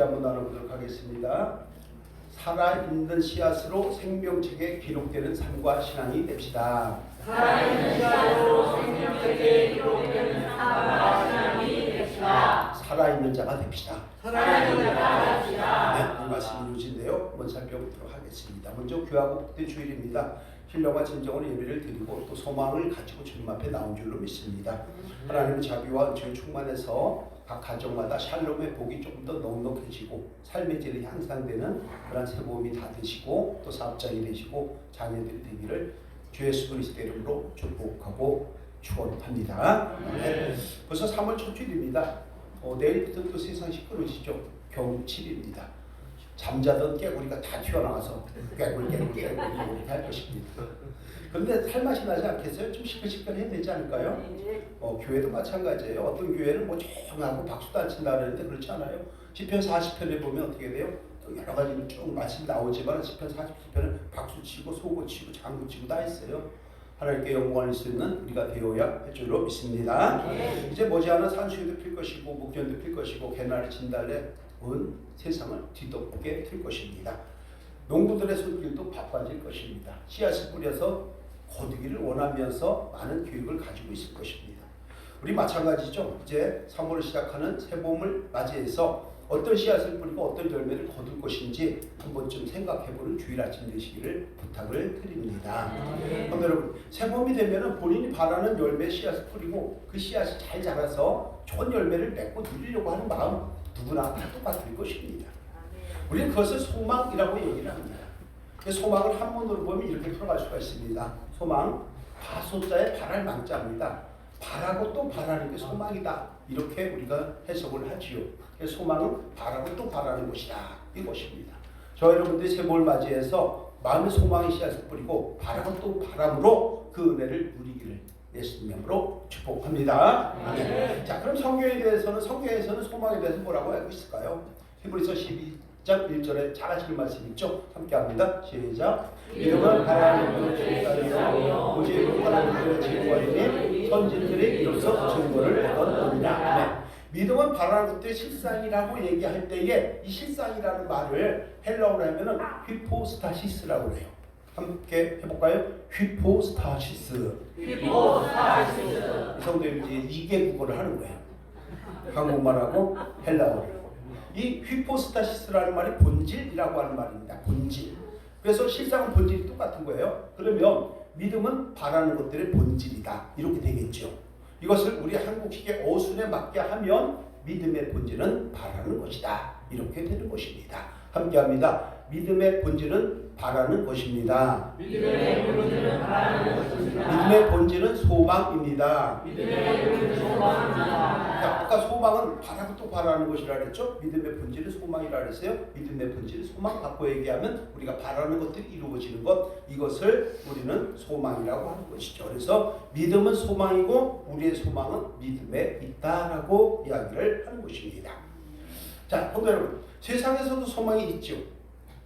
한번 나눠보도록 하겠습니다. 살아있는 씨앗으로 생명책에 기록되는 삶과 신앙이 됩시다. 살아있는 씨앗으로 생명책에 기록되는 삶과 신앙이 됩시다. 살아있는 자가 됩시다. 살아있는 자가 됩시다. 네, 이 말씀이 이루어진데요. 한번 살펴보도록 하겠습니다. 먼저 귀하고 복된 주일입니다. 신령과 진정으로 예배를 드리고 또 소망을 가지고 주님 앞에 나온 줄로 믿습니다. 하나님의 자비와 은총이 충만해서 각 가정마다 샬롬의 복이 조금 더 넉넉해지고 삶의 질이 향상되는 그런 새봄이 다 되시고 또 사업장이 되시고 자녀들이 되기를 주 예수 그리스도의 이름으로 축복하고 축원합니다. 네. 벌써 3월 첫 주일입니다. 내일부터 또 세상 시끄러우시죠? 겨울 7일입니다. 잠자던 깨구리가 다 튀어나와서 깨구리 이렇게 할 것입니다. 그런데 살맛이 나지 않겠어요? 좀 시끌시끌해야 되지 않을까요? 교회도 마찬가지예요. 어떤 교회는 뭐 조용하고 박수도 안 친다 그러는데 그렇지 않아요. 시편 40편에 보면 어떻게 돼요? 또 여러 가지 쭉 말씀 나오지만 시편 40편은 박수 치고 소고 치고 장구 치고 다 있어요. 하나님께 영광을 수 있는 우리가 되어야 할 줄로 믿습니다. 이제 머지않아 산수유도 필 것이고 목련도 필 것이고 개나리 진달래 온 세상을 뒤덮게 될 것입니다. 농부들의 손길도 바빠질 것입니다. 씨앗을 뿌려서 거두기를 원하면서 많은 교육을 가지고 있을 것입니다. 우리 마찬가지죠. 이제 3월을 시작하는 새봄을 맞이해서 어떤 씨앗을 뿌리고 어떤 열매를 거둘 것인지 한 번쯤 생각해보는 주일 아침 되시기를 부탁을 드립니다. 여러분, 새봄이 되면 본인이 바라는 열매 씨앗을 뿌리고 그 씨앗이 잘 자라서 좋은 열매를 맺고 누리려고 하는 마음 누구나 다 똑같을 것입니다. 우리는 그것을 소망이라고 얘기를 합니다. 소망을 한문으로 보면 이렇게 풀어갈 수가 있습니다. 소망, 바소자의 바랄 망자입니다. 바라고 또 바라는 게 소망이다. 이렇게 우리가 해석을 하지요. 소망은 바라고 또 바라는 것이다. 이것입니다. 저 여러분들이 새봄을 맞이해서 마음의 소망의 씨앗을 뿌리고 바라고 또 바람으로 그 은혜를 누리기를 예수님 이름으로 축복합니다. 아멘. 자, 그럼 성경에서는 소망에 대해서 뭐라고 알고 있을까요? 히브리서 12장 1절에 잘 아시는 말씀 있죠? 함께 합니다. 시작. 믿음은 하나님의 증거이요 오직 하나님의 증거이니 선진들이 이로써 증거를 얻었느니라. 믿음은 바라는 것들의 실상이라고 얘기할 때에 이 실상이라는 말을 헬라어로 하면은 휘포스타시스라고 해요. 함께 해볼까요? 휘포스타시스. 이 성도님들이 이게 국어를 하는 거예요. 한국말하고 헬라어. 이 휘포스타시스라는 말이 본질이라고 하는 말입니다. 본질. 그래서 실상은 본질이 똑같은 거예요. 그러면 믿음은 바라는 것들의 본질이다. 이렇게 되겠죠. 이것을 우리 한국식의 어순에 맞게 하면 믿음의 본질은 바라는 것이다. 이렇게 되는 것입니다. 함께합니다. 믿음의 본질은 바라는 것입니다. 믿음의 본질은 바라는 것입니다. 믿음의 본질은 소망입니다. 믿음의 본질은 소망입니다. 아까 소망은 바라고 또 바라는 것이라 그랬죠? 믿음의 본질은 소망이라 그랬어요? 믿음의 본질은 소망 바꿔 얘기하면 우리가 바라는 것들이 이루어지는 것, 이것을 우리는 소망이라고 하는 것이죠. 그래서 믿음은 소망이고 우리의 소망은 믿음에 있다라고 이야기를 하는 것입니다. 자, 그럼 여러분, 세상에서도 소망이 있죠.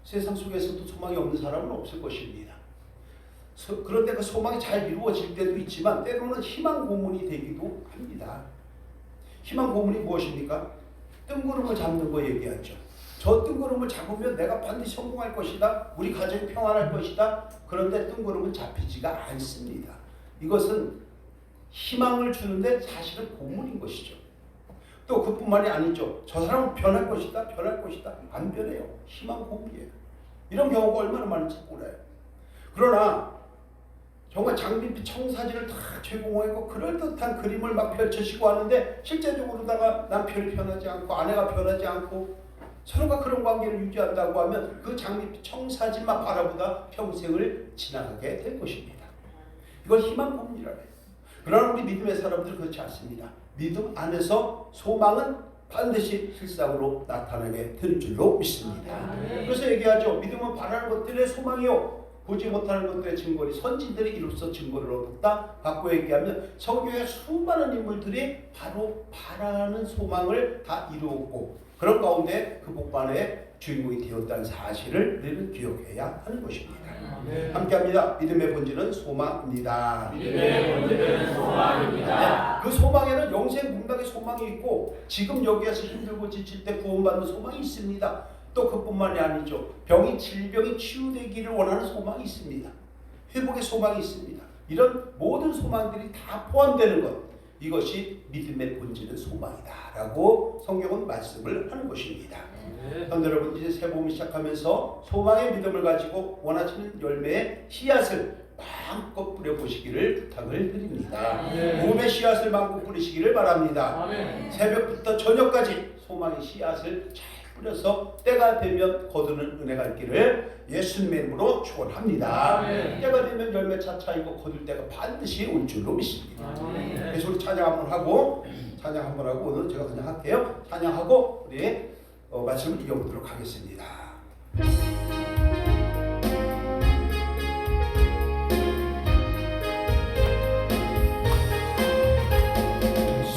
세상 속에서도 소망이 없는 사람은 없을 것입니다. 그런데 그 소망이 잘 이루어질 때도 있지만 때로는 희망 고문이 되기도 합니다. 희망 고문이 무엇입니까? 뜬구름을 잡는 거 얘기하죠. 저 뜬구름을 잡으면 내가 반드시 성공할 것이다. 우리 가정이 평안할 것이다. 그런데 뜬구름은 잡히지가 않습니다. 이것은 희망을 주는데 사실은 고문인 것이죠. 또 그뿐만이 아니죠. 저 사람은 변할 것이다. 안 변해요. 희망 고문이에요. 이런 경우가 얼마나 많은지 몰라요. 그러나 정말 장밋빛 청사진을 다 제공하고 그럴듯한 그림을 막 펼쳐지고 하는데 실제적으로다가 남편이 변하지 않고 아내가 변하지 않고 서로가 그런 관계를 유지한다고 하면 그 장밋빛 청사진만 바라보다 평생을 지나가게 될 것입니다. 이걸 희망 고문이라고 해요. 그러나 우리 믿음의 사람들은 그렇지 않습니다. 믿음 안에서 소망은 반드시 실상으로 나타나게 될 줄로 믿습니다. 그래서 얘기하죠. 믿음은 바라는 것들의 소망이요 보지 못하는 것들의 증거리 선지들이 이로써 증거를 얻었다. 바꿔 얘기하면 성경의 수많은 인물들이 바로 바라는 소망을 다 이루었고 그런 가운데 그 복반에 주인공이 되었다는 사실을 우리는 기억해야 하는 것입니다. 함께합니다. 믿음의 본질은 소망입니다. 믿음의 본질은 소망입니다. 그 소망에는 영생 문학의 소망이 있고 지금 여기에서 힘들고 지칠 때 구원받는 소망이 있습니다. 또 그뿐만이 아니죠. 질병이 치유되기를 원하는 소망이 있습니다. 회복의 소망이 있습니다. 이런 모든 소망들이 다 포함되는 것, 이것이 믿음의 본질은 소망이다 라고 성경은 말씀을 하는 것입니다. 그런데 여러분, 이제 새봄을 시작하면서 소망의 믿음을 가지고 원하시는 열매의 씨앗을 마음껏 뿌려보시기를 부탁을 드립니다. 몸의 씨앗을 마음껏 뿌리시기를 바랍니다. 새벽부터 저녁까지 소망의 씨앗을 잘 뿌려서 때가 되면 거두는 은혜가 있기를 예수님의 이름으로 축원합니다. 때가 되면 열매 차차이고 거둘 때가 반드시 올 줄로 믿습니다. 그래서 우리 찬양 한번 하고 오늘 제가 그냥 할게요. 찬양하고 우리 말씀을 이어보도록 하겠습니다.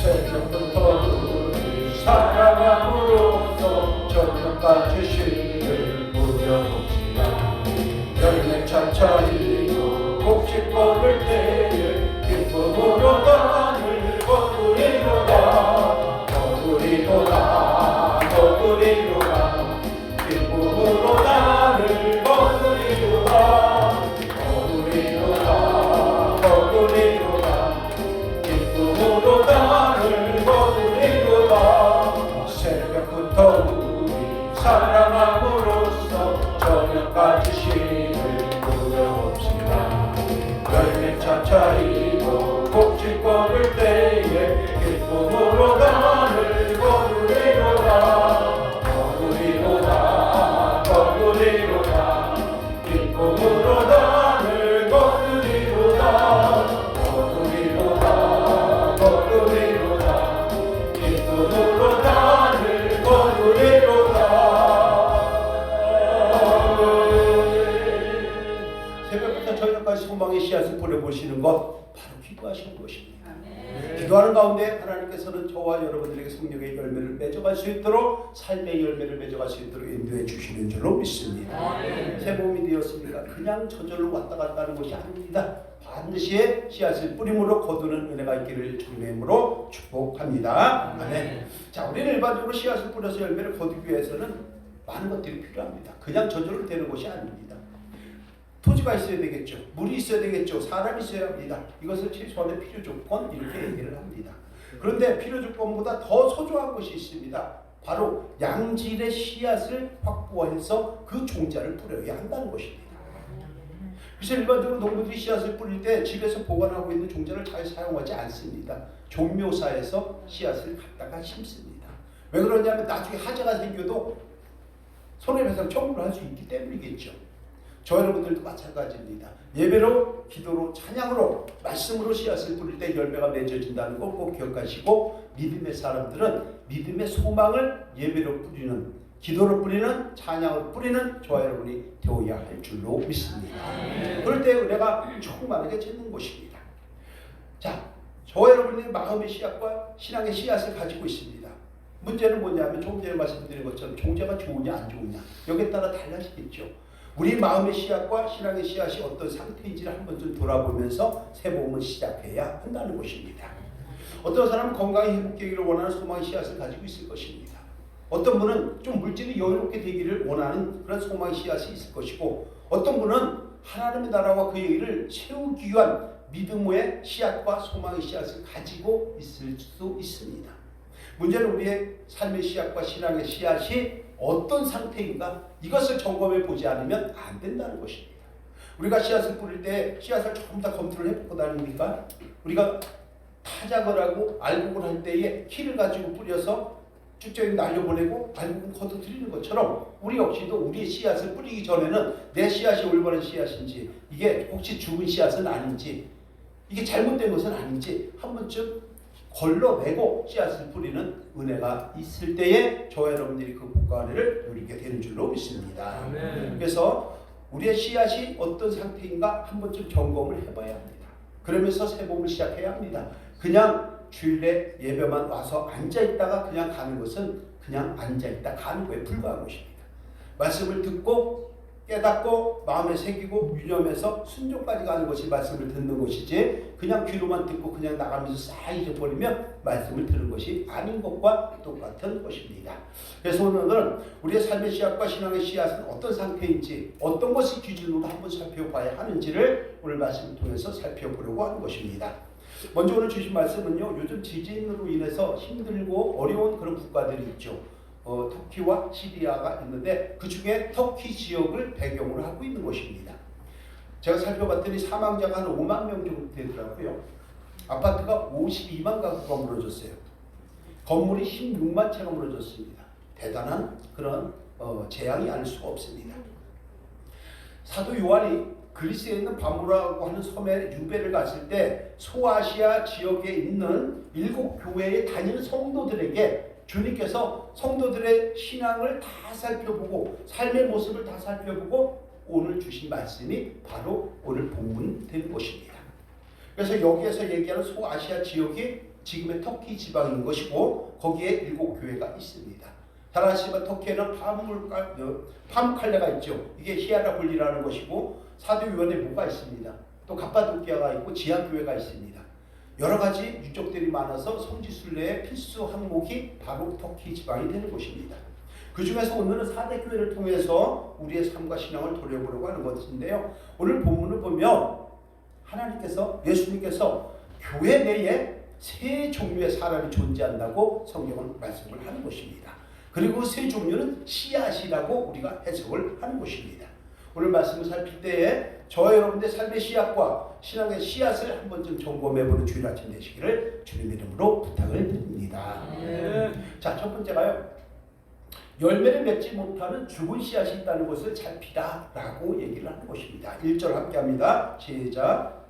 새벽부터 사랑함으로써 저녁까지 쉴을 부려봅시다. 열매 차차이고 곡식 먹을 때에 기쁨으로 땅을 거두리로다. 기쁨으로 땅을 거두리로다. 기쁨으로 땅을 거두리로다. 새벽부터 우리 사랑함으로써 저녁까지 쉼을 부려봅시다. 열매 차차이고 곡식 먹을 때에 기쁨으로 땅을 거두리로다. 기쁨으로 땅을 거두리로다. 기쁨으로 땅을 거두리로다. 새벽부터 저녁까지 소망의 씨앗을 뿌려보시는 것, 바로 기도하시는 것입니다. 기도하는 가운데 하나님께서는 저와 여러분들에게 성령의 열매를 맺어갈 수 있도록, 삶의 열매를 맺어갈 수 있도록 인도해 주시는 줄로 믿습니다. 새봄이 되었습니다. 그냥 저절로 왔다 갔다 하는 것이 아닙니다. 반드시 씨앗을 뿌림으로 거두는 은혜가 있기를 주님의 이름으로 축복합니다. 아멘. 자, 우리는 일반적으로 씨앗을 뿌려서 열매를 거두기 위해서는 많은 것들이 필요합니다. 그냥 저절로 되는 것이 아닙니다. 토지가 있어야 되겠죠. 물이 있어야 되겠죠. 사람이 있어야 합니다. 이것을 최소한의 필요 조건, 이렇게 얘기를 합니다. 그런데 필요 조건보다 더 소중한 것이 있습니다. 바로 양질의 씨앗을 확보해서 그 종자를 뿌려야 한다는 것입니다. 그래서 일반적으로 농부들이 씨앗을 뿌릴 때 집에서 보관하고 있는 종자를 잘 사용하지 않습니다. 종묘사에서 씨앗을 갖다가 심습니다. 왜 그러냐면 나중에 하자가 생겨도 손해배상 청구를 할 수 있기 때문이겠죠. 저 여러분들도 마찬가지입니다. 예배로, 기도로, 찬양으로, 말씀으로 씨앗을 뿌릴 때 열매가 맺어진다는 걸 꼭 기억하시고, 믿음의 사람들은 믿음의 소망을 예배로 뿌리는, 기도로 뿌리는, 찬양으로 뿌리는 저와 여러분이 되어야 할 줄로 믿습니다. 그럴 때 은혜가 충만하게 맺는 것입니다. 자, 저와 여러분이 마음의 씨앗과 신앙의 씨앗을 가지고 있습니다. 문제는 뭐냐면 조금 전에 말씀드린 것처럼 종자가 좋으냐 안 좋으냐, 여기에 따라 달라지겠죠. 우리 마음의 씨앗과 신앙의 씨앗이 어떤 상태인지를 한번 좀 돌아보면서 새봄을 시작해야 한다는 것입니다. 어떤 사람은 건강히 회복되기를 원하는 소망의 씨앗을 가지고 있을 것입니다. 어떤 분은 좀 물질이 여유롭게 되기를 원하는 그런 소망의 씨앗이 있을 것이고, 어떤 분은 하나님의 나라와 그 얘기를 세우기 위한 믿음의 씨앗과 소망의 씨앗을 가지고 있을 수 있습니다. 문제는 우리의 삶의 씨앗과 신앙의 씨앗이 어떤 상태인가, 이것을 점검해 보지 않으면 안 된다는 것입니다. 우리가 씨앗을 뿌릴 때 씨앗을 조금 더 검토를 해보고 다닙니까? 우리가 타작을 하고 알곡을 할 때에 키를 가지고 뿌려서 쭉쭉 날려보내고 알곡은 걷어들이는 것처럼, 우리 역시도 우리의 씨앗을 뿌리기 전에는 내 씨앗이 올바른 씨앗인지, 이게 혹시 죽은 씨앗은 아닌지, 이게 잘못된 것은 아닌지 한 번쯤 걸러내고 씨앗을 뿌리는 은혜가 있을 때에 저와 여러분들이 그 복과 은혜를 누리게 되는 줄로 믿습니다. 그래서 우리의 씨앗이 어떤 상태인가 한 번쯤 점검을 해봐야 합니다. 그러면서 새봄을 시작해야 합니다. 그냥 주일에 예배만 와서 앉아있다가 그냥 가는 것은 그냥 앉아있다 가는 거에 불과한 것입니다. 말씀을 듣고 깨닫고 마음에 새기고 유념해서 순종까지 가는 것이 말씀을 듣는 것이지 그냥 귀로만 듣고 그냥 나가면서 싹 잊어버리면 말씀을 듣는 것이 아닌 것과 똑같은 것입니다. 그래서 오늘은 우리의 삶의 씨앗과 신앙의 씨앗은 어떤 상태인지 어떤 것이 기준으로 한번 살펴봐야 하는지를 오늘 말씀을 통해서 살펴보려고 하는 것입니다. 먼저 오늘 주신 말씀은요, 요즘 지진으로 인해서 힘들고 어려운 그런 국가들이 있죠. 터키와 시리아가 있는데 그 중에 터키 지역을 배경으로 하고 있는 것입니다. 제가 살펴봤더니 사망자가 한 5만 명 정도 되더라고요. 아파트가 52만 가구가 무너졌어요. 건물이 16만 채가 무너졌습니다. 대단한 그런 재앙이 아닐 수가 없습니다. 사도 요한이 그리스에 있는 바모라고 하는 섬에 유배를 갔을 때 소아시아 지역에 있는 7교회에 다니는 성도들에게 주님께서 성도들의 신앙을 다 살펴보고 삶의 모습을 다 살펴보고 오늘 주신 말씀이 바로 오늘 본문 되는 것입니다. 그래서 여기에서 얘기하는 소아시아 지역이 지금의 터키 지방인 것이고 거기에 7교회가 있습니다. 잘 아시지만 터키에는 파묵칼레가 있죠. 이게 히아라볼리라는 것이고 사도 요한에 뭐가 있습니다. 또 갑바도키아가 있고 지하교회가 있습니다. 여러 가지 유적들이 많아서 성지순례의 필수 항목이 바로 터키 지방이 되는 것입니다. 그 중에서 오늘은 4대 교회를 통해서 우리의 삶과 신앙을 돌려보려고 하는 것인데요. 오늘 본문을 보면 하나님께서 예수님께서 교회 내에 세 종류의 사람이 존재한다고 성경은 말씀을 하는 것입니다. 그리고 세 종류는 씨앗이라고 우리가 해석을 하는 것입니다. 오늘 말씀을 살필 때에 저와 여러분들의 삶의 씨앗과 신앙의 씨앗을 한 번쯤 점검해보는 주일 아침 되시기를 주님 이름으로 부탁을 드립니다. 자, 첫 번째가요. 열매를 맺지 못하는 죽은 씨앗이 있다는 것을 살피라 라고 얘기를 하는 것입니다. 1절 함께 합니다. 시작.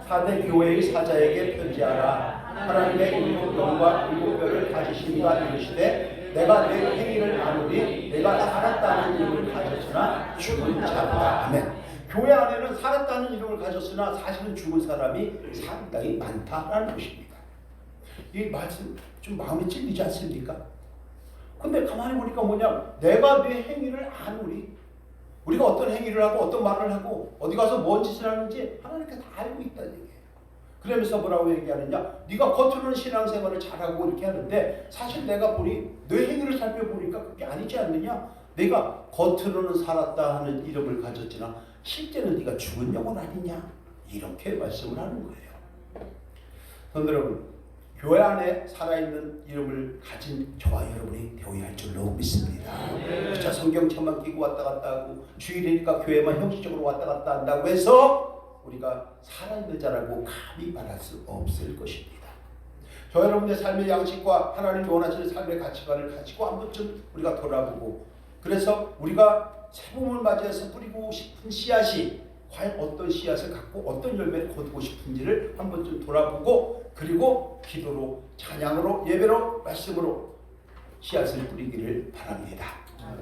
4대 교회의 사자에게 편지하라. 하나님의 7영과 7뼈를 가지신 이가 이르시되 내가 내 행위를 아노니 내가 살았다는 이름을 가졌으나 죽은 자다. 아멘. 교회 안에는 살았다는 이름을 가졌으나 사실은 죽은 사람이 상당히 많다라는 것입니다. 이 말씀 좀 마음에 찔리지 않습니까? 근데 가만히 보니까 뭐냐, 내가 내 행위를 아노니, 우리가 어떤 행위를 하고 어떤 말을 하고 어디 가서 뭔 짓을 하는지 하나님께 다 알고 있다는 얘기예요. 그러면서 뭐라고 얘기하느냐, 네가 겉으로는 신앙생활을 잘하고 이렇게 하는데 사실 내가 보니 내 행위를 살펴보니까 그게 아니지 않느냐. 내가 겉으로는 살았다 하는 이름을 가졌지만 실제는 네가 죽은 영혼 아니냐, 이렇게 말씀을 하는 거예요. 성도 여러분, 교회 안에 살아있는 이름을 가진 저와 여러분이 되어야 할 줄로 믿습니다. 진짜 성경책만 끼고 왔다 갔다 하고 주일이니까 교회만 형식적으로 왔다 갔다 한다고 해서 우리가 살아있는 자라고 감히 말할 수 없을 것입니다. 저 여러분의 삶의 양식과 하나님이 원하시는 삶의 가치관을 가지고 한 번쯤 우리가 돌아보고, 그래서 우리가 새봄을 맞이해서 뿌리고 싶은 씨앗이 과연 어떤 씨앗을 갖고 어떤 열매를 거두고 싶은지를 한 번쯤 돌아보고, 그리고 기도로, 찬양으로, 예배로, 말씀으로 씨앗을 뿌리기를 바랍니다.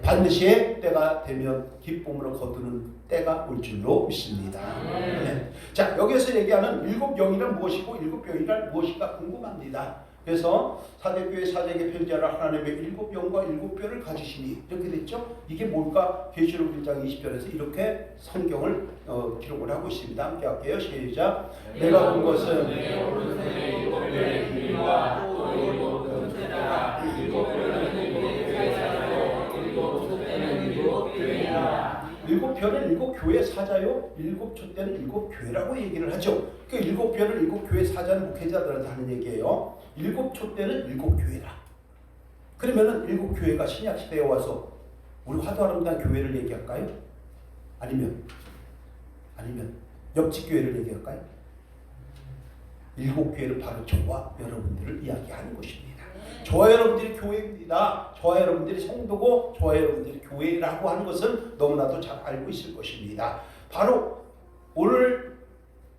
반드시 때가 되면 기쁨으로 거두는 때가 올 줄로 믿습니다. 네. 자, 여기에서 얘기하는 7영이란 무엇이고 7병이란 무엇인가 궁금합니다. 그래서 사대교회 사자에게 편지하라. 하나님의 7영과 7뼈를 가지시니, 이렇게 됐죠. 이게 뭘까? 계시록 1장 20절에서 이렇게 성경을 기록을 하고 있습니다. 함께 할게요. 시작. 내가 본 것은 내 오른손에 7뼈의 길이와 또 7금태라. 7뼈는 7교회 사자요 7촛대는 7교회라. 7뼈는 7교회 사자요 7촛대는 7교회라고 얘기를 하죠. 그 7뼈는 7교회 사자는 목회자들한테 하는 얘기예요. 7촛대는 7교회라. 그러면은 7교회가 신약시대에 와서 우리 화도아름다운 교회를 얘기할까요? 아니면 옆집 교회를 얘기할까요? 7교회는 바로 저와 여러분들을 이야기하는 것입니다. 저와 여러분들이 교회입니다. 저와 여러분들이 성도고 저와 여러분들이 교회라고 하는 것은 너무나도 잘 알고 있을 것입니다. 바로 오늘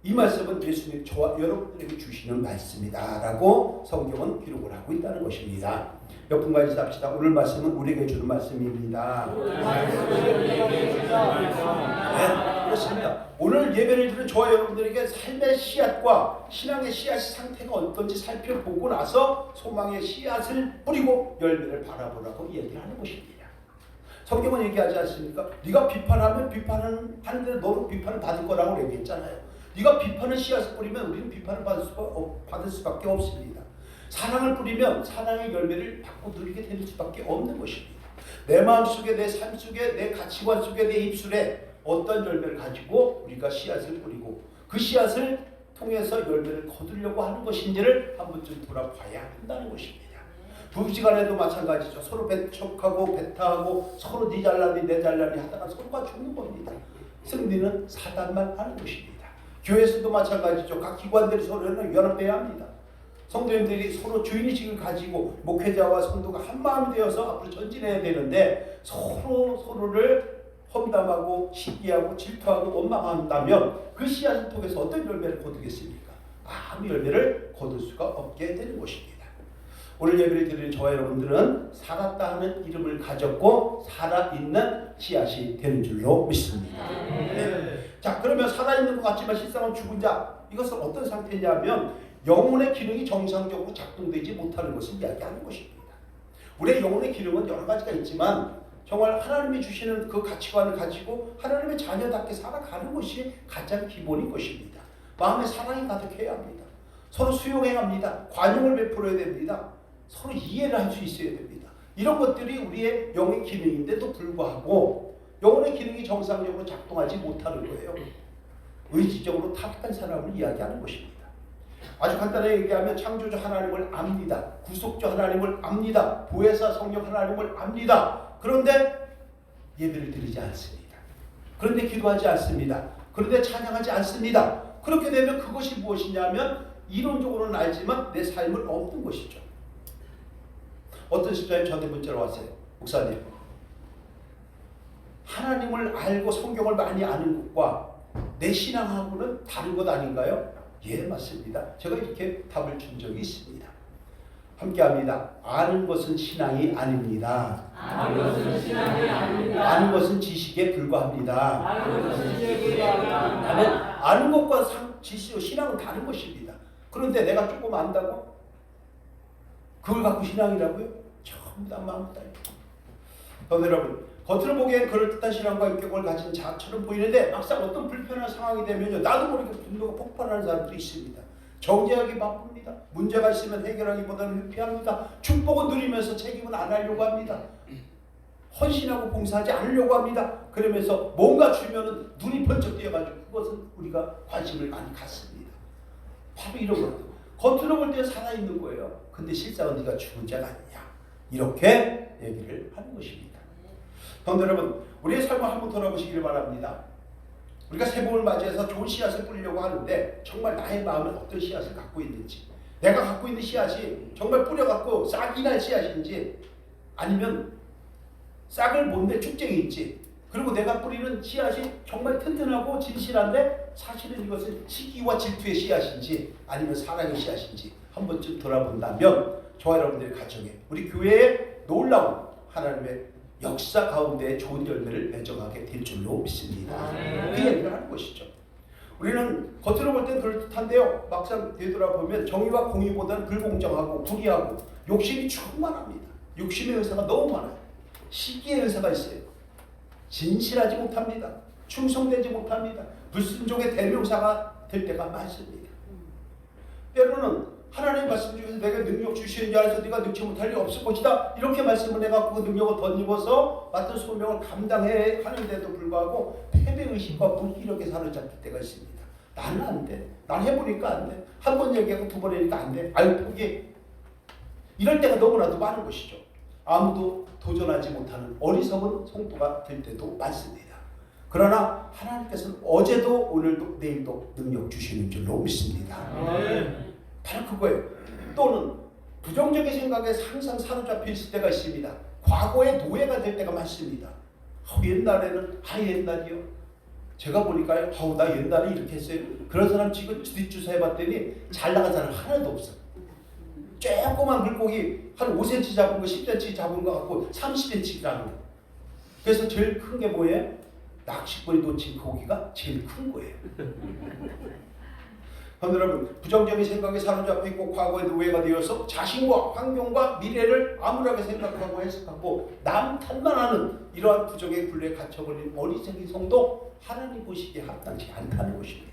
이 말씀은 예수님 저와 여러분들에게 주시는 말씀이다 라고 성경은 기록을 하고 있다는 것입니다. 몇 분간 인사합시다. 오늘 말씀은 우리에게 주는 말씀입니다. 네, 그렇습니다. 오늘 예배를 드리는 저와 여러분들에게 삶의 씨앗과 신앙의 씨앗의 상태가 어떤지 살펴보고 나서 소망의 씨앗을 뿌리고 열매를 바라보라고 얘기를 하는 것입니다. 성경은 얘기하지 않습니까? 네가 비판하면 하는데 너도 비판을 받을 거라고 얘기했잖아요. 네가 비판을 씨앗을 뿌리면 우리는 비판을 받을 수밖에 없습니다. 사랑을 뿌리면 사랑의 열매를 받고 누리게 될 수밖에 없는 것입니다. 내 마음속에, 내 삶 속에, 내 가치관 속에, 내 입술에 어떤 열매를 가지고 우리가 씨앗을 뿌리고 그 씨앗을 통해서 열매를 거두려고 하는 것인지를 한 번쯤 돌아봐야 한다는 것입니다. 부부지간에도 마찬가지죠. 서로 배척하고 배타하고 서로 네 잘나니 내 잘나니 하다가 서로가 죽는 겁니다. 승리는 사단만 하는 것입니다. 교회에서도 마찬가지죠. 각 기관들이 서로는 연합해야 합니다. 성도님들이 서로 주인의식을 가지고 목회자와 성도가 한 마음이 되어서 앞으로 전진해야 되는데 서로를 험담하고 시기하고 질투하고 원망한다면 그 씨앗을 통해서 어떤 열매를 거두겠습니까? 아무 열매를 거둘 수가 없게 되는 것입니다. 오늘 예배를 드리는 저와 여러분들은 살았다 하는 이름을 가졌고 살아있는 씨앗이 되는 줄로 믿습니다. 네. 자, 그러면 살아있는 것 같지만 실상은 죽은 자, 이것은 어떤 상태냐면 영혼의 기능이 정상적으로 작동되지 못하는 것을 이야기하는 것입니다. 우리의 영혼의 기능은 여러 가지가 있지만 정말 하나님이 주시는 그 가치관을 가지고 하나님의 자녀답게 살아가는 것이 가장 기본인 것입니다. 마음에 사랑이 가득해야 합니다. 서로 수용해야 합니다. 관용을 베풀어야 됩니다. 서로 이해를 할 수 있어야 됩니다. 이런 것들이 우리의 영의 기능인데도 불구하고 영혼의 기능이 정상적으로 작동하지 못하는 거예요. 의지적으로 타락한 사람을 이야기하는 것입니다. 아주 간단하게 얘기하면 창조주 하나님을 압니다. 구속주 하나님을 압니다. 보혜사 성령 하나님을 압니다. 그런데 예배를 드리지 않습니다. 그런데 기도하지 않습니다. 그런데 찬양하지 않습니다. 그렇게 되면 그것이 무엇이냐면 이론적으로는 알지만 내 삶을 없는 것이죠. 어떤 집사님 저한테 문자로 왔어요. 목사님, 하나님을 알고 성경을 많이 아는 것과 내 신앙하고는 다른 것 아닌가요? 예, 맞습니다. 제가 이렇게 답을 준 적이 있습니다. 함께합니다. 아는 것은 신앙이 아닙니다. 아는 것은 신앙이 아닙니다. 아는 것은 지식에 불과합니다. 아는 것은 지식에 불과합니다. 아는 것과 지식, 신앙은 다른 것입니다. 그런데 내가 조금 안다고 그걸 갖고 신앙이라고요? 전부 다 마음부터 여러분, 겉으로 보기엔 그럴듯한 신앙과 인격을 가진 자처럼 보이는데 막상 어떤 불편한 상황이 되면요, 나도 모르게 분노가 폭발하는 사람들이 있습니다. 정죄하기 바쁩니다. 문제가 있으면 해결하기보다는 회피합니다. 축복은 누리면서 책임은 안 하려고 합니다. 헌신하고 봉사하지 않으려고 합니다. 그러면서 뭔가 주면은 눈이 번쩍 뜨여가지고 그것은 우리가 관심을 많이 갖습니다. 바로 이런 거예요. 겉으로 볼 때 살아있는 거예요. 근데 실상은 네가 죽은 자가 아니냐, 이렇게 얘기를 하는 것입니다. 성도 여러분, 우리의 삶을 한번 돌아보시기를 바랍니다. 우리가 새봄을 맞이해서 좋은 씨앗을 뿌리려고 하는데 정말 나의 마음은 어떤 씨앗을 갖고 있는지, 내가 갖고 있는 씨앗이 정말 뿌려갖고 싹이 날 씨앗인지 아니면 싹을 못 낼 축쟁이인지, 그리고 내가 뿌리는 씨앗이 정말 튼튼하고 진실한데 사실은 이것은 시기와 질투의 씨앗인지 아니면 사랑의 씨앗인지 한 번쯤 돌아본다면 저와 여러분들의 가정에, 우리 교회에 놀라운 하나님의 역사 가운데 좋은 열매를 맺어가게 될 줄로 믿습니다. 그 얘기를 하는 것이죠. 우리는 겉으로 볼 땐 그럴듯한데요, 막상 되돌아보면 정의와 공의보다는 불공정하고 불의하고 욕심이 충만합니다. 욕심의 의사가 너무 많아요. 시기의 의사가 있어요. 진실하지 못합니다. 충성되지 못합니다. 불순종의 대명사가 될 때가 많습니다. 때로는 하나님 말씀 중에서 내가 능력 주시는 줄 알아서 네가 능치 못할 일 없을 것이다, 이렇게 말씀을 해갖고 그 능력을 덧입어서 맡은 소명을 감당해 하는데도 불구하고 패배의식과 무기력에 사로잡힐 때가 있습니다. 나는 안 돼. 난 해보니까 안 돼. 한 번 얘기하고 두 번 하니까 안 돼. 아유, 포기. 이럴 때가 너무나도 많은 것이죠. 아무도 도전하지 못하는 어리석은 성도가 될 때도 많습니다. 그러나 하나님께서는 어제도 오늘도 내일도 능력 주시는 줄로 믿습니다. 바로 그거예요. 또는 부정적인 생각에 항상 사로잡혀 있을 때가 있습니다. 과거의 노예가 될 때가 많습니다. 옛날에는 옛날이요. 제가 보니까요, 나 옛날에 이렇게 했어요. 그런 사람 지금 뒷주사 해봤더니 잘 나간 사람 하나도 없어. 조그만 물고기 한 5cm 잡은 거 10cm 잡은 거 갖고 30cm라는 거. 그래서 제일 큰 게 뭐예요? 낚시꾼이 놓친 고기가 제일 큰 거예요. 여러분, 부정적인 생각에 사로잡혀 있고 과거의 노예가 되어서 자신과 환경과 미래를 암울하게 생각하고 해석하고 남 탓만 하는 이러한 부정의 굴레에 갇혀버린 어리석은 성도, 하나님 보시기에 합당치 않다는 것입니다.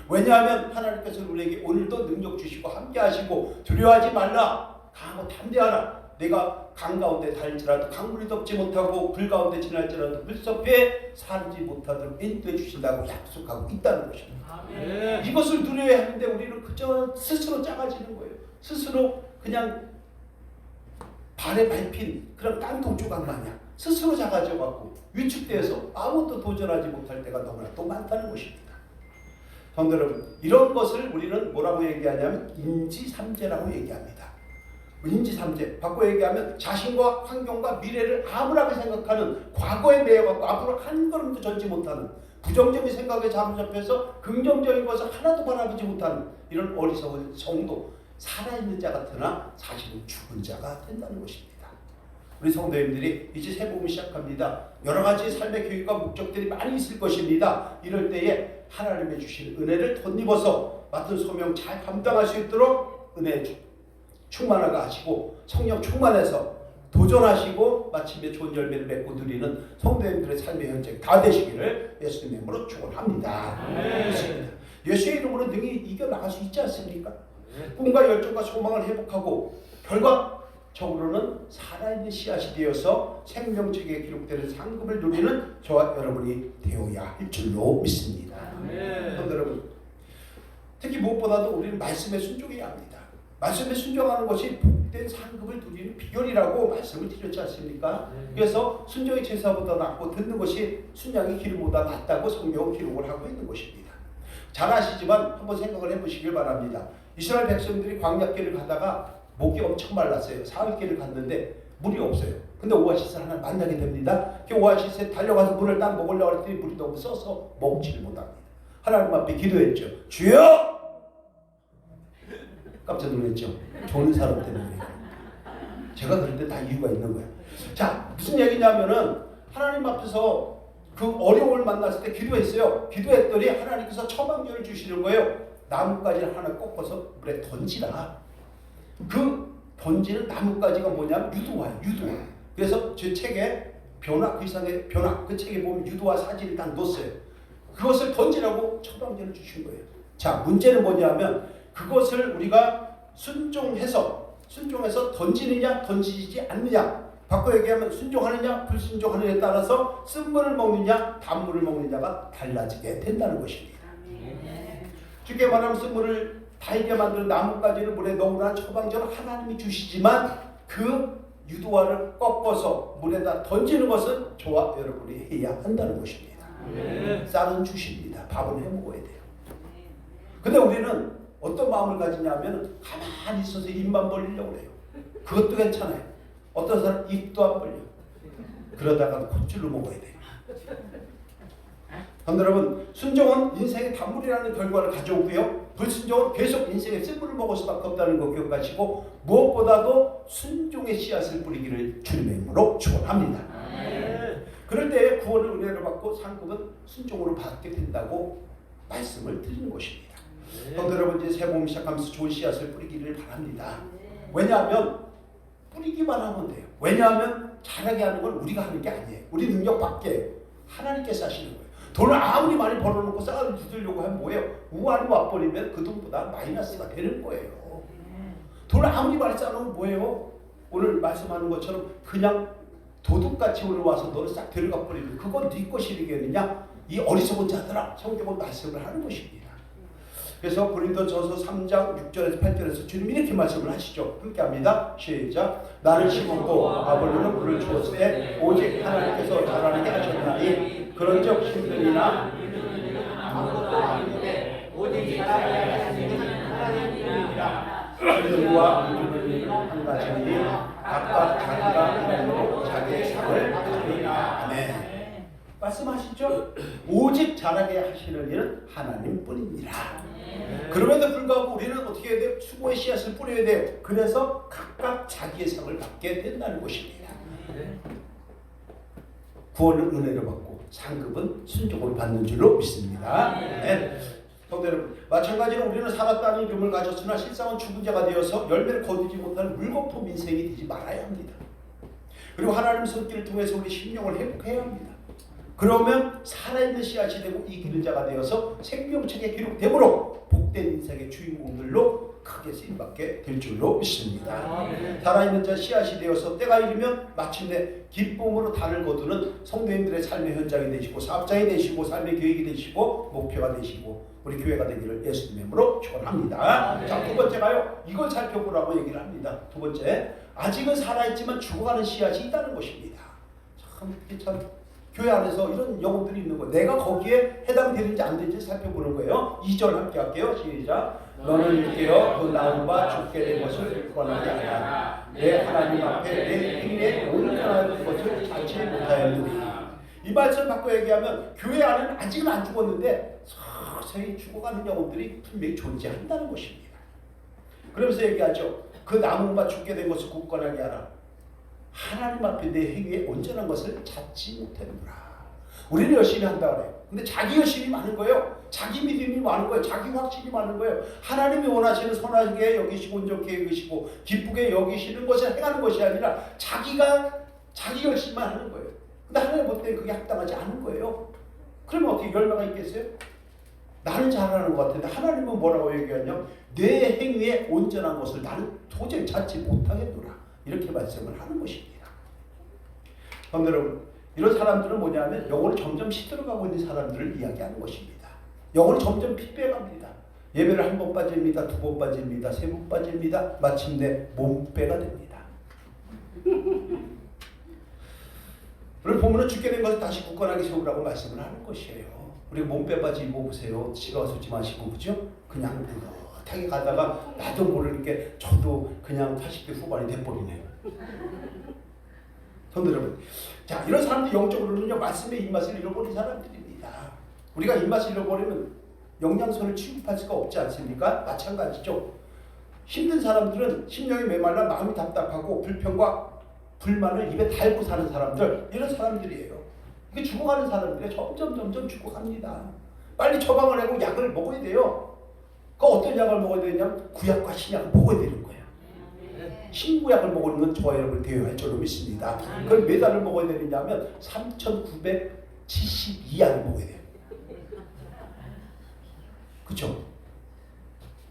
왜냐하면 하나님께서 우리에게 오늘도 능력 주시고 함께 하시고 두려워하지 말라, 강하고 담대하라, 내가 강 가운데 달지라도 강물이 덮지 못하고 불 가운데 지날지라도 불섭에 살지 못하도록 인도해 주신다고 약속하고 있다는 것입니다. 이것을 누려야 하는데 우리는 그저 스스로 작아지는 거예요. 스스로 그냥 발에 밟힌 그런 깡통 조각 마냥 스스로 작아져갖고 위축되어서 아무것도 도전하지 못할 때가 너무나 또 많다는 것입니다. 성도 여러분, 이런 것을 우리는 뭐라고 얘기하냐면 인지삼재라고 얘기합니다. 인지삼재, 바꿔 얘기하면 자신과 환경과 미래를 암울하게 생각하는, 과거에 매여갖고 앞으로 한 걸음도 전지 못하는, 부정적인 생각에 사로잡혀서 긍정적인 것을 하나도 바라보지 못하는 이런 어리석은 성도, 살아있는 자 같으나 사실은 죽은 자가 된다는 것입니다. 우리 성도님들이 이제 새 봄이 시작합니다. 여러 가지 삶의 계획과 목적들이 많이 있을 것입니다. 이럴 때에 하나님의 주신 은혜를 덧입어서 맡은 소명 잘 감당할 수 있도록 은혜 충만하게 하시고 성령 충만해서 도전하시고 마침내 좋은 열매를 맺고 누리는 성도님들의 삶의 현장 다 되시기를 예수님의 이름으로 축원합니다. 예수의 이름으로 능히 이겨나갈 수 있지 않습니까? 꿈과 열정과 소망을 회복하고 결과적으로는 살아있는 씨앗이 되어서 생명책에 기록되는 상급을 누리는 저와 여러분이 되어야 할 줄로 믿습니다. 여러분, 특히 무엇보다도 우리는 말씀에 순종해야 합니다. 말씀에 순종하는 것이 복된 상급을 누리는 비결이라고 말씀을 드렸지 않습니까? 그래서 순종의 제사보다 낫고 듣는 것이 순양의 기름보다 낫다고 성경은 기록을 하고 있는 것입니다. 잘 아시지만 한번 생각을 해보시길 바랍니다. 이스라엘 백성들이 광야길을 가다가 목이 엄청 말랐어요. 사흘길을 갔는데 물이 없어요. 근데 오아시스 하나 만나게 됩니다. 그 오아시스에 달려가서 물을 딱 먹으려고 했더니 물이 너무 써서 먹지를 못합니다. 하나님 앞에 기도했죠. 주여! 깜짝 놀랐죠. 좋은 사람 때문에. 제가 그럴 때 다 이유가 있는 거예요. 자, 무슨 얘기냐면은 하나님 앞에서 그 어려움을 만났을 때 기도했어요. 기도했더니 하나님께서 처방전을 주시는 거예요. 나뭇가지를 하나 꺾어서 물에 던지라. 그 던지는 나뭇가지가 뭐냐면 유두화예요. 유두화. 그래서 제 책에 변화, 그 이상의 변화, 그 책에 보면 유두화 사진을 딱 넣었어요. 그것을 던지라고 처방전을 주신 거예요. 자, 문제는 뭐냐면 그것을 우리가 순종해서 던지느냐 던지지 않느냐, 바꿔 얘기하면 순종하느냐 불순종하느냐에 따라서 쓴물을 먹느냐 단물을 먹느냐가 달라지게 된다는 것입니다. 쉽게 말하면 쓴물을 달게 만드는 나뭇가지를 물에 넣으라는 처방전을 하나님이 주시지만 그 유두화를 꺾어서 물에다 던지는 것은 저와 여러분이 해야 한다는 것입니다. 쌀은 주십니다. 밥은 해 먹어야 돼요. 근데 우리는 어떤 마음을 가지냐면 가만히 있어서 입만 벌리려고 해요. 그것도 괜찮아요. 어떤 사람 입도 안 벌려. 그러다가 콧줄로 먹어야 돼요. 여러분, 순종은 인생의 단물이라는 결과를 가져오고요. 불순종은 계속 인생의 쓴물을 먹을 수밖에 없다는 거 기억하시고 무엇보다도 순종의 씨앗을 뿌리기를 주님의 이름으로 축원합니다. 그럴 때 구원을 은혜로 받고 상급은 순종으로 받게 된다고 말씀을 드리는 것입니다. 여러분, 이제 새 봄 시작하면서 좋은 씨앗을 뿌리기를 바랍니다. 왜냐하면 뿌리기만 하면 돼요. 왜냐하면 잘하게 하는 건 우리가 하는 게 아니에요. 우리 능력 밖에 하나님께서 하시는 거예요. 돈을 아무리 많이 벌어놓고 쌀을 두들려고 하면 뭐예요? 우환이 와버리면 그 돈보다 마이너스가 되는 거예요. 돈을 아무리 많이 쌓아놓으면 뭐예요? 오늘 말씀하는 것처럼 그냥 도둑같이 오늘 와서 너를 싹 데려가 버리면 그건 네 것이 되겠느냐? 이 어리석은 자들아, 성경은 말씀을 하는 것입니다. 그래서 고린도전서 3장 6절에서 8절에서 주님이 이렇게 말씀을 하시죠. 함께 합니다. 시작. 나를 심었고 아볼로는 물을 주었을 때 오직 하나님께서 자라나게 하셨나니 그런즉 힘들이나 아무것도 아닌데 오직 자라게 하시는 하나님이니라. 힘들과 힘들이는 한 가지니 각각 자기가 하나님으로 자기의 상을 받으리라. 아멘. 말씀하시죠. 오직 자라게 하시는 이는 하나님뿐입니다. 그럼에도 불구하고 우리는 어떻게 해야 돼요? 수고의 씨앗을 뿌려야 돼요. 그래서 각각 자기의 상을 받게 된다는 것입니다. 구원은 은혜로 받고 상급은 순종으로 받는 줄로 믿습니다. 네. 성도 여러분, 마찬가지로 우리는 살았다는 이름을 가졌으나 실상은 죽은 자가 되어서 열매를 거두지 못하는 물거품 인생이 되지 말아야 합니다. 그리고 하나님 손길을 통해서 우리 심령을 회복해야 합니다. 그러면 살아있는 씨앗이 되고 이기는 자가 되어서 생명책에 기록되므로 복된 인생의 주인공들로 크게 쓰임받게 될 줄로 믿습니다. 살아있는 자 씨앗이 되어서 때가 이르면 마침내 기쁨으로 단을 거두는 성도님들의 삶의 현장이 되시고 사업장이 되시고 삶의 계획이 되시고 목표가 되시고 우리 교회가 되기를 예수님의 이름으로 축원합니다. 자, 두 번째가요. 이걸 살펴보라고 얘기를 합니다. 두 번째, 아직은 살아있지만 죽어가는 씨앗이 있다는 것입니다. 참 교회 안에서 이런 영혼들이 있는 거예요. 내가 거기에 해당되는지 안 되는지 살펴보는 거예요. 2절 함께 할게요. 시작. 너는 일깨어 그 나음과 죽게 된 것을 권하지 않아. 내 하나님 앞에 내 행위에 온전한 것을 자치 못하였느니. 이 말씀을 바꿔 얘기하면 교회 안에는 아직은 안 죽었는데 서서히 죽어가는 영혼들이 분명히 존재한다는 것입니다. 그러면서 얘기하죠. 그 나무가 죽게 된 것을 굳건하게 하라. 하나님 앞에 내 행위에 온전한 것을 찾지 못했노라. 우리는 열심히 한다 그래요. 근데 자기 열심이 많은 거예요. 자기 믿음이 많은 거예요. 자기 확신이 많은 거예요. 하나님이 원하시는 선하게 여기시고 온전케 여기시고 기쁘게 여기시는 것을 행하는 것이 아니라 자기가 자기 열심만 하는 거예요. 근데 하나님 볼 때 그게 합당하지 않은 거예요. 그러면 어떻게 열매가 있겠어요? 나는 잘하는 것 같은데 하나님은 뭐라고 얘기하냐? 내 행위에 온전한 것을 나는 도저히 찾지 못하겠노라. 이렇게 말씀을 하는 것입니다. 그런데 여러분, 이런 사람들은 뭐냐면 영혼을 점점 시들어가고 있는 사람들을 이야기하는 것입니다. 영혼이 점점 핏배갑니다. 예배를 한 번 빠집니다. 두 번 빠집니다. 세 번 빠집니다. 마침내 몸빼가 됩니다. 그걸 보면 죽게 된 것을 다시 굳건하게 세우라고 말씀을 하는 것이에요. 우리가 몸빼 바지 입어보세요. 지가 쓰지 마시고 그죠? 그냥 타게 가다가 나도 모르게 저도 그냥 80대 후반이 돼버리네요. 성도 여러분, 자 이런 사람들 영적으로는요 말씀의 입맛을 잃어버린 사람들입니다. 우리가 입맛을 잃어버리면 영양소를 취급할 수가 없지 않습니까? 마찬가지죠. 힘든 사람들은 심령이 메말라 마음이 답답하고 불평과 불만을 입에 달고 사는 사람들, 이런 사람들이에요. 이게 죽어가는 사람들이 점점 죽어갑니다. 빨리 처방을 하고 약을 먹어야 돼요. 그 어떤 약을 먹어야 되냐면 구약과 신약을 먹어야 되는 거예요. 신구약을 먹는 건 저와 여러분 되어야 할 줄로 믿습니다. 그걸 몇 알을 먹어야 되느냐면 3972알을 먹어야 돼요. 그렇죠?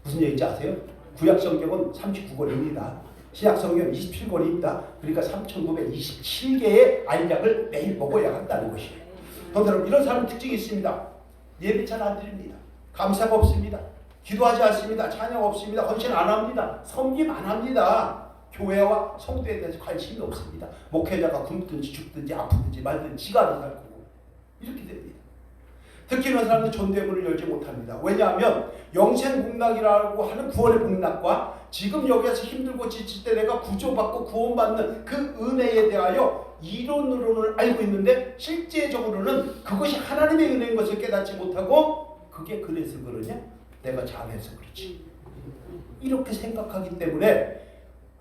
무슨 얘기인지 아세요? 구약 성경은 39권입니다. 신약 성경은 27권입니다. 그러니까 3927개의 알약을 매일 먹어야 한다는 것이에요. 여러분, 이런 사람 특징이 있습니다. 예배 잘 안 드립니다. 감사가 없습니다. 기도하지 않습니다. 찬양 없습니다. 헌신 안 합니다. 섬김 안 합니다. 교회와 성도에 대해서 관심이 없습니다. 목회자가 굶든지 죽든지 아프든지 말든지 지가 안 살 거고 이렇게 됩니다. 특히 이런 사람들 존대문을 열지 못합니다. 왜냐하면 영생복락이라고 하는 구원의 복락과 지금 여기에서 힘들고 지칠 때 내가 구조받고 구원받는 그 은혜에 대하여 이론으로는 알고 있는데 실제적으로는 그것이 하나님의 은혜인 것을 깨닫지 못하고 그게 그래서 그러냐? 내가 잘해서 그렇지. 이렇게 생각하기 때문에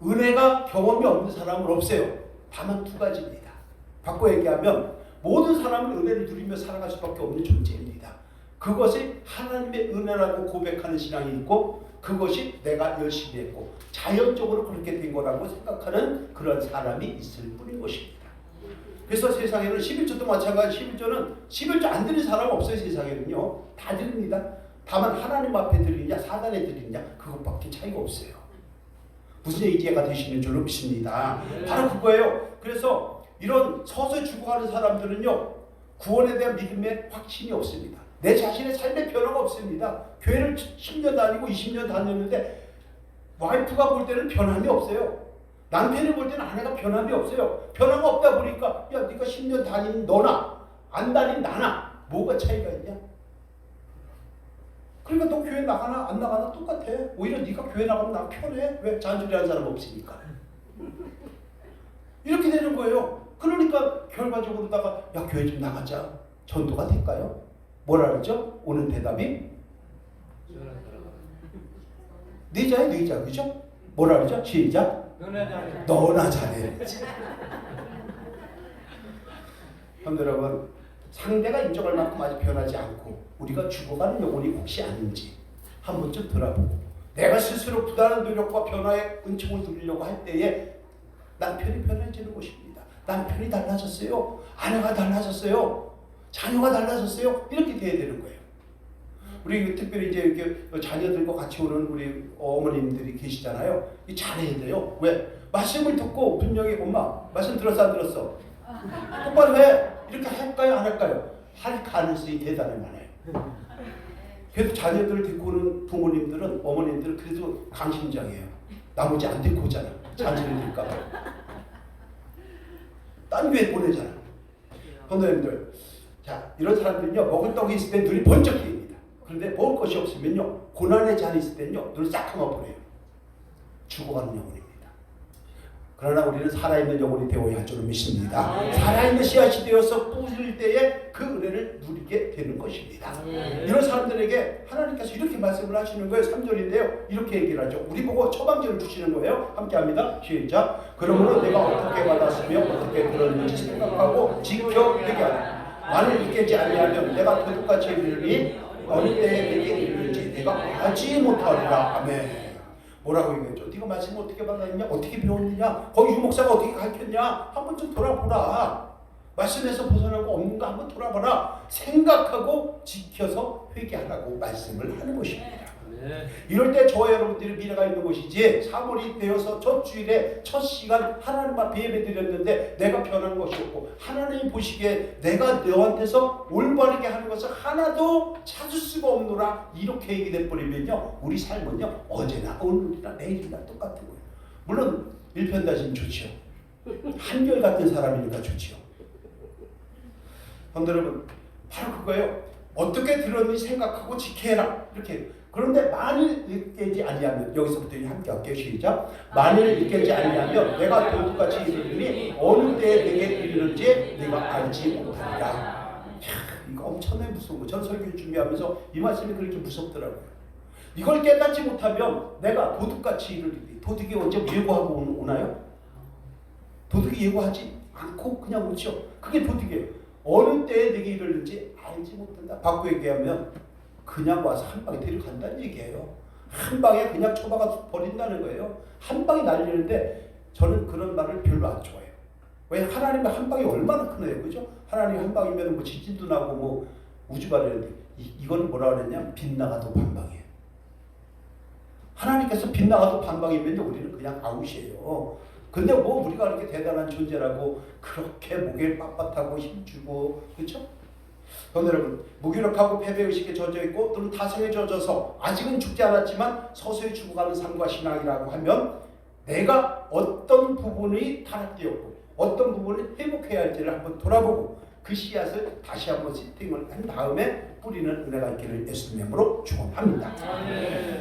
은혜가 경험이 없는 사람은 없어요. 다만 두 가지입니다. 바꿔 얘기하면 모든 사람은 은혜를 누리며 살아갈 수밖에 없는 존재입니다. 그것이 하나님의 은혜라고 고백하는 신앙이 있고 그것이 내가 열심히 했고 자연적으로 그렇게 된 거라고 생각하는 그런 사람이 있을 뿐인 것입니다. 그래서 세상에는 11조도 마찬가지 11조 안 드리는 사람 없어요. 세상에는요. 다 드립니다. 다만 하나님 앞에 드리느냐 사단에 드리느냐 그것밖에 차이가 없어요. 무슨 얘기가 되시는 줄로 믿습니다. 바로 그거예요. 그래서 이런 서서히 죽어가는 사람들은요 구원에 대한 믿음에 확신이 없습니다. 내 자신의 삶의 변화가 없습니다. 교회를 10년 다니고 20년 다녔는데 와이프가 볼 때는 변함이 없어요. 남편이 볼 때는 아내가 변함이 없어요. 변화가 없다 보니까 야 네가 10년 다닌 너나 안 다닌 나나 뭐가 차이가 있냐? 그러니까 너 교회 나가나 안 나가나 똑같아. 오히려 네가 교회 나가면 난 편해. 왜? 잔소리하는 사람 없으니까. 이렇게 되는 거예요. 그러니까 결과적으로다가 야 교회 좀 나가자. 전도가 될까요? 뭐라 그러죠? 오는 대답이 네자야 네자 그죠? 뭐라 그러죠? 시작. 너나 잘해. 여러분 상대가 인정할 만큼 아직 변하지 않고 우리가 죽어가는 영혼이 혹시 아닌지 한 번쯤 돌아보고 내가 스스로 부단한 노력과 변화의 은총을 누리려고 할 때에 남편이 변해지는 것입니다. 남편이 달라졌어요. 아내가 달라졌어요. 자녀가 달라졌어요. 이렇게 돼야 되는 거예요. 우리 특별히 이제 이렇게 자녀들과 같이 오는 우리 어머님들이 계시잖아요. 이 잘해야 돼요. 왜? 말씀을 듣고 분명히 엄마 말씀 들었어 안 들었어? 똑바로 해. 이렇게 할까요 안 할까요? 할 가능성이 대단히 많아요. 그래도 자녀들을 데리고 오는 부모님들은 어머님들은 그래도 강심장이에요. 나머지 안 데리고 오잖아. 자녀를 데릴까 봐. 딴 교회 보내잖아. 선생님들, 자 이런 사람들은요 먹을 떡이 있을 때 눈이 번쩍 뜨입니다. 그런데 먹을 것이 없으면요 고난의 잔이 있을 때는요 눈을 싹 감아버려요. 죽어가는 영혼입니다. 그러나 우리는 살아있는 영혼이 되어야 할 줄로 믿습니다. 살아있는 씨앗이 되어서 뿌릴 때에 그 은혜를 누리게 되는 것입니다. 이런 사람들에게 하나님께서 이렇게 말씀을 하시는 거예요. 3절인데요. 이렇게 얘기를 하죠. 우리 보고 처방전을 주시는 거예요. 함께합니다. 시작. 그러므로 내가 어떻게 받았으며 어떻게 들었는지 생각하고 지켜 회개하라. 만일 믿겠지 아니하면 내가 도둑같이 이르니 어느 때에 내게 이르는지 내가 알지 못하리라. 아멘. 뭐라고 얘기했죠? 네가 말씀 어떻게 받았냐? 어떻게 배웠느냐? 거기 유목사가 어떻게 가르쳤냐? 한 번쯤 돌아보라. 말씀에서 벗어난 거 없는가 한번 돌아보라. 생각하고 지켜서 회개하라고 말씀을 하는 것입니다. 네. 이럴 때 저와 여러분들이 미래가 있는 것이지 3월이 되어서 첫 주일에 첫 시간 하나님 앞에 예배드렸는데 내가 변한 것이 없고 하나님이 보시기에 내가 너한테서 올바르게 하는 것을 하나도 찾을 수가 없노라 이렇게 얘기돼 버리면요 우리 삶은요 어제나 오늘이나 내일이나 똑같은 거예요. 물론 일편단심 좋지요. 한결같은 사람이니까 좋지요. 그런데 여러분 바로 그거예요. 어떻게 들었는지 생각하고 지켜라 이렇게. 그런데 만일 읽지 아니하면 여기서부터 함께 할게요. 시작. 만일 읽지 아니하면 내가 도둑같이 이르니 어느 때에 내게 이르는지 내가 알지 못하리라. 이거 엄청나게 무서운 거. 전 설교 준비하면서 이 말씀이 그렇게 무섭더라고요. 이걸 깨닫지 못하면 내가 도둑같이 이르니 도둑이 언제 예고하고 오나요? 도둑이 예고하지 않고 그냥 오죠. 그게 도둑이에요. 어느 때에 내게 이르는지 알지 못한다. 바꿔 얘기하면 그냥 와서 한 방에 데려간다는 얘기예요. 한 방에 그냥 쳐박아 버린다는 거예요. 한 방에 날리는데 저는 그런 말을 별로 안 좋아해요. 왜? 하나님의 한 방이 얼마나 크네요. 그죠? 하나님 한 방이면 뭐 지진도 나고 뭐 우주가 되는데 이거는 뭐라 그랬냐면 빗나가도 반방이에요. 하나님께서 빗나가도 반방이면 우리는 그냥 아웃이에요. 근데 뭐 우리가 그렇게 대단한 존재라고 그렇게 목에 빳빳하고 힘주고 그렇죠? 그런데 여러분 무기력하고 패배의식에 젖어있고 또는 타성에 젖어서 아직은 죽지 않았지만 서서히 죽어가는 삶과 신앙이라고 하면 내가 어떤 부분이 타락되었고 어떤 부분을 회복해야 할지를 한번 돌아보고 그 씨앗을 다시 한번 세팅을 한 다음에 뿌리는 은혜가 있기를 예수님의 이름으로 축원합니다.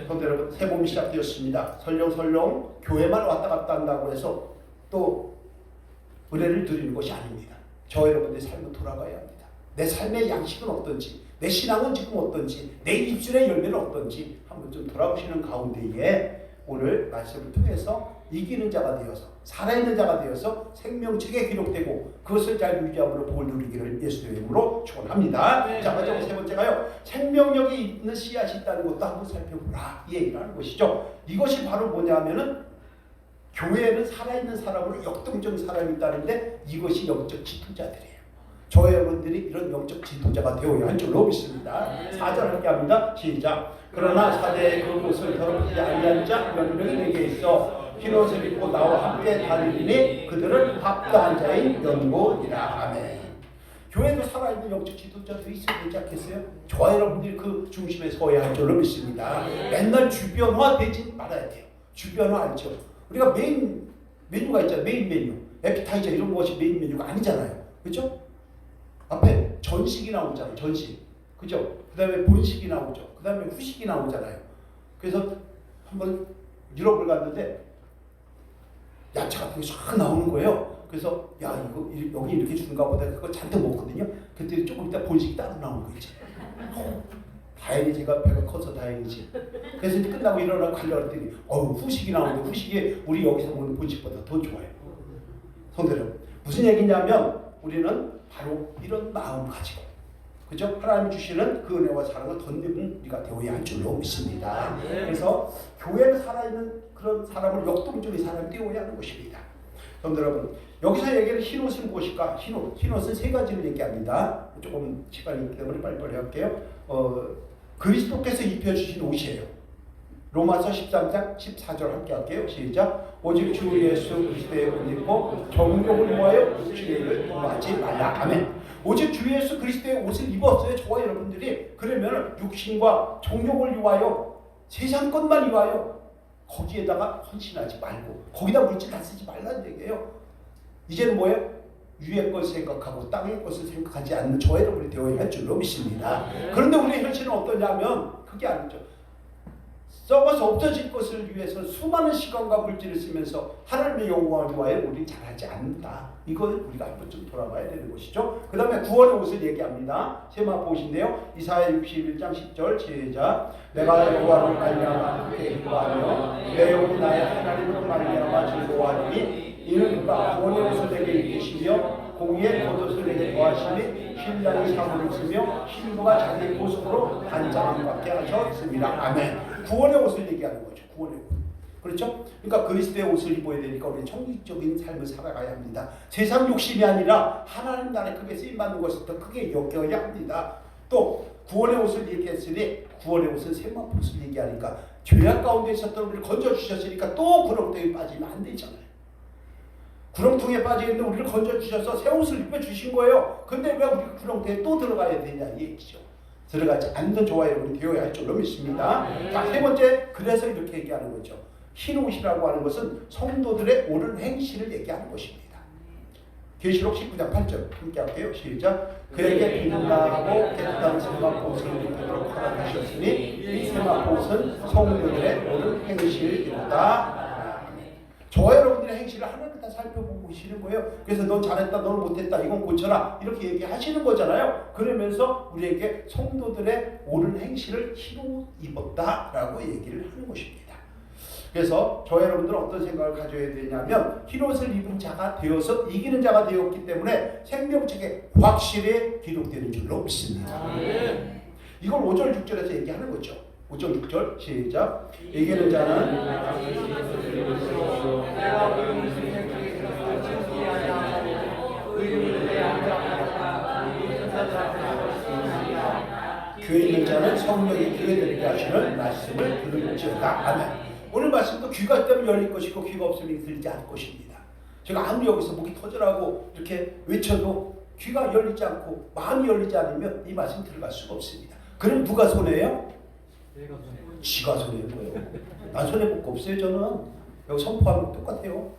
그런데 여러분 새 봄이 시작되었습니다. 설령 교회만 왔다 갔다 한다고 해서 또 은혜를 누리는 것이 아닙니다. 저 여러분들의 삶은 돌아가야 합니다. 내 삶의 양식은 어떤지, 내 신앙은 지금 어떤지, 내 입술의 열매는 어떤지 한번 좀 돌아보시는 가운데에 오늘 말씀을 통해서 이기는 자가 되어서 살아있는 자가 되어서 생명책에 기록되고 그것을 잘 유지함으로 복을 누리기를 예수의 이름으로 축원합니다. 네. 자, 마지막 세 번째가요. 생명력이 있는 씨앗이 있다는 것도 한번 살펴보라 이 얘기를 하는 것이죠. 이것이 바로 뭐냐면은 교회에는 살아있는 사람으로 역동적인 사람이 있다는데 이것이 영적 지도자들이에요. 저와 여러분들이 이런 영적 지도자가 되어야 할 줄로 믿습니다. 4절 함께 합니다. 시작. 그러나 사대의 그곳을 더럽히지 아니한 자 몇 명이 내게 있어 흰 옷을 입고 나와 함께 다니니 그들은 합당한 자인 연고이라. 아멘. 교회도 살아있는 영적 지도자들이 있어야 되지 않겠어요? 저와 여러분들이 그 중심에 서야 할 줄로 믿습니다. 맨날 주변화되지 말아야 돼요. 주변화 알죠? 우리가 메인 메뉴가 있잖아요. 메인 메뉴. 에피타이저 이런 것이 메인 메뉴가 아니잖아요. 그렇죠? 앞에 전식이 나오잖아요. 전식. 그죠? 그 다음에 본식이 나오죠. 그 다음에 후식이 나오잖아요. 그래서 한번 유럽을 갔는데 야채 같은 게 쫙 나오는 거예요. 그래서 야 이거 여기 이렇게 주는가 보다 그거 잔뜩 먹거든요. 그때 조금 이따 본식이 따로 나오는 거 있지. 다행히 제가 배가 커서 다행이지. 그래서 이제 끝나고 일어나고 가려고 했더니 후식이 나오는데 후식이 우리 여기서 먹는 본식보다 더 좋아요. 성대로 무슨 얘기냐면 우리는 바로 이런 마음 가지고 그죠? 하나님 주시는 그 은혜와 사랑을 덧입은 우리가 되어야 할 줄로 믿습니다. 그래서 교회에 살아있는 그런 사람을 역동적인 사람이 되어야 하는 것입니다. 그럼 여러분, 여기서 얘기하는 흰옷은 무엇일까? 흰옷은 세 가지를 얘기합니다. 조금 시간이 있기 때문에 빨리빨리 할게요. 그리스도께서 입혀주신 옷이에요. 로마서 13장 14절 함께 할게요. 시작. 오직 주 예수 그리스도의 옷 입고 정욕을 위하여 육체를 동하지 말라. 아멘. 오직 주 예수 그리스도의 옷을 입었어요. 저와 여러분들이. 그러면 육신과 정욕을 위하여 세상 것만 위하여 거기에다가 헌신하지 말고 거기다 물질 다 쓰지 말라는 얘기예요. 이제는 뭐예요? 위의 것을 생각하고 땅의 것을 생각하지 않는 저와 여러분이 되어야 할 줄로 믿습니다. 그런데 우리의 현실은 어떠냐면 그게 아니죠. 썩어서 없어질 것을 위해서 수많은 시간과 물질을 쓰면서 하나님의 영광을 위하여 우리는 잘하지 않는다. 이걸 우리가 한번 좀 돌아봐야 되는 것이죠. 그 다음에 구원의 옷을 얘기합니다. 세마포신데요. 이사야 61장 10절 시작. 내가 여호와를 말미암아 크게 기뻐하며 내 영혼이 나의 하나님을 말미암아 즐거워하니 이는 그가 구원의 옷을 내게 입히시며 공의의 겉옷을 내게 더하시니 신랑이 사고를 쓰며 신부가 자기 모습으로 단장함 받게 하셨습니다. 아멘. 구원의 옷을 얘기하는 거죠. 구원의 옷. 그렇죠? 그러니까 그리스도의 옷을 입어야 되니까 우리는 청직적인 삶을 살아가야 합니다. 세상 욕심이 아니라 하나님 나라에 크게 쓰임받는 것을 더 크게 여겨야 합니다. 또 구원의 옷을 얘기했으니 구원의 옷은 세마포 옷을 얘기하니까 죄악 가운데 있었던 우리를 건져주셨으니까 또 구렁텅이에 빠지면 안 되잖아요. 구렁텅이에 빠져있는 우리를 건져주셔서 새 옷을 입혀주신 거예요. 근데 왜 우리가 구렁텅이에 또 들어가야 되냐 이 얘기죠. 들어가지 않는 저와 여러분이 되어야 할 줄로 믿습니다. 자, 세 번째, 그래서 이렇게 얘기하는 거죠. 흰 옷이라고 하는 것은 성도들의 옳은 행실을 얘기하는 것입니다. 계시록 19장 8절 함께 할게요. 시작. 그에게 빛나고 깨끗한 세마포옷을 입히도록 허락하셨으니 이 세마포옷은 성도들의 옳은 행실이다. 저와 여러분들의 행실을 하나님 다 살펴보고 계시는 거예요. 그래서 넌 잘했다, 넌 못했다, 이건 고쳐라 이렇게 얘기하시는 거잖아요. 그러면서 우리에게 성도들의 옳은 행실을 흰옷 입었다라고 얘기를 하는 것입니다. 그래서 저와 여러분들은 어떤 생각을 가져야 되냐면 흰옷을 입은 자가 되어서 이기는 자가 되었기 때문에 생명책에 확실히 기록되는 줄로 믿습니다. 이걸 5절 6절에서 얘기하는 거죠. 5절 6절 시작. 이기는 자는 교회 있는 자는 성령이 교회들에게 하시는 말씀을 들을지어다. 아멘. 오늘 말씀도 귀가 있다면 열릴 것이고 귀가 없으면 들리지 않을 것입니다. 제가 아무리 여기서 목이 터져라고 이렇게 외쳐도 귀가 열리지 않고 마음이 열리지 않으면 이 말씀 들어갈 수가 없습니다. 그럼 누가 손해예요? 지가 손해인 거예요. 난 손해볼 거 없어요. 저는 여기 선포하면 똑같아요.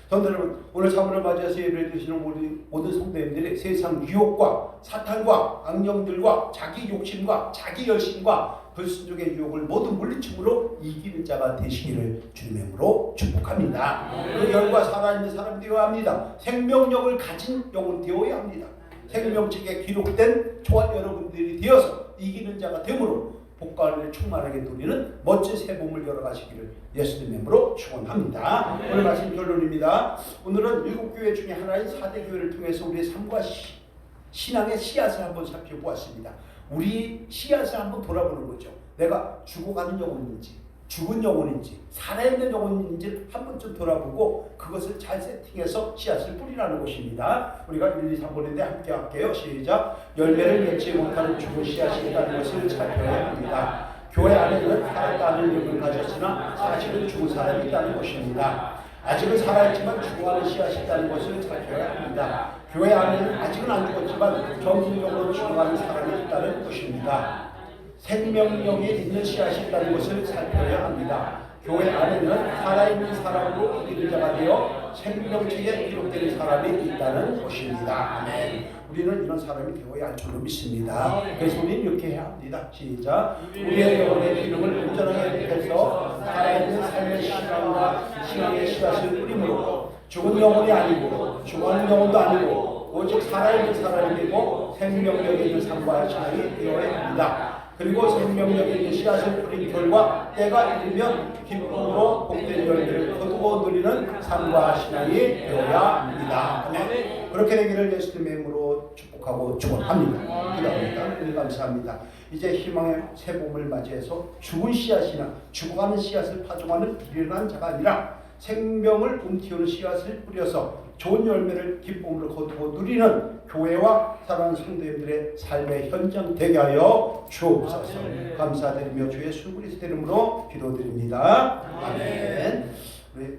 성도 여러분, 오늘 사문을 맞이해서 예배를 드시는 모든 성도님들이 세상 유혹과 사탄과 악령들과 자기 욕심과 자기 열심과 불순종의 유혹을 모두 물리침으로 이기는 자가 되시기를 주님의 이름으로 축복합니다. 그 열과 살아있는 사람이 되어야 합니다. 생명력을 가진 영혼 되어야 합니다. 생명책에 기록된 저와 여러분들이 되어서 이기는 자가 되므로 복과 은혜를 충만하게 누리는 멋진 새 몸을 열어가시기를 예수님의 이름으로 축원합니다. 오늘 말씀 결론입니다. 오늘은 7교회 중에 하나인 4대 교회를 통해서 우리의 삶과 신앙의 씨앗을 한번 살펴보았습니다. 우리 씨앗을 한번 돌아보는 거죠. 내가 죽어가는 영혼인지 죽은 영혼인지 살아있는 영혼인지 한 번쯤 돌아보고 그것을 잘 세팅해서 씨앗을 뿌리라는 것입니다. 우리가 1, 2, 3번인데 함께 할게요. 시작. 열매를 맺지 못하는 죽은 씨앗이 있다는 것을 살펴야 합니다. 교회 안에는 살았다는 이름을 가졌으나 사실은 죽은 사람이 있다는 것입니다. 아직은 살아있지만 죽어가는 씨앗이 있다는 것을 살펴야 합니다. 교회 안에는 아직은 안 죽었지만 점진적으로 죽어가는 사람이 있다는 것입니다. 생명력에 있는 씨앗이 있다는 것을 살펴야 합니다. 교회 안에는 살아있는 사람으로 이기는 자가 되어 생명책에 기록되는 사람이 있다는 것입니다. 아멘. 우리는 이런 사람이 되어야 할 줄로 믿습니다. 그래서 우리는 이렇게 해야 합니다. 시작. 우리의 영혼의 기름을 온전하게 해서 살아있는 삶의 신앙의 씨앗을 뿌림으로 죽은 영혼이 아니고 죽어가는 영혼도 아니고 오직 살아있는 사람이 되고 생명력에 있는 삶과 신앙이 되어야 합니다. 그리고 생명력에 있는 씨앗을 뿌린 결과 때가 이르면 기쁨으로 복된 열매를 거두어 누리는 삶과 신앙이 되어야 합니다. 아멘. 그렇게 되기를 예수님의 이름으로 축복합니다. 축복하고 축원합니다. 기도합니다. 하나님 감사합니다. 이제 희망의 새 봄을 맞이해서 죽은 씨앗이나 죽어가는 씨앗을 파종하는 미련한 자가 아니라 생명을 움키우는 씨앗을 뿌려서 좋은 열매를 기쁨으로 거두고 누리는 교회와 사랑하는 성도님들의 삶의 현장 되게 하여 주옵소서. 감사드리며 주의 예수 그리스도 이름으로 기도드립니다. 아멘. 우리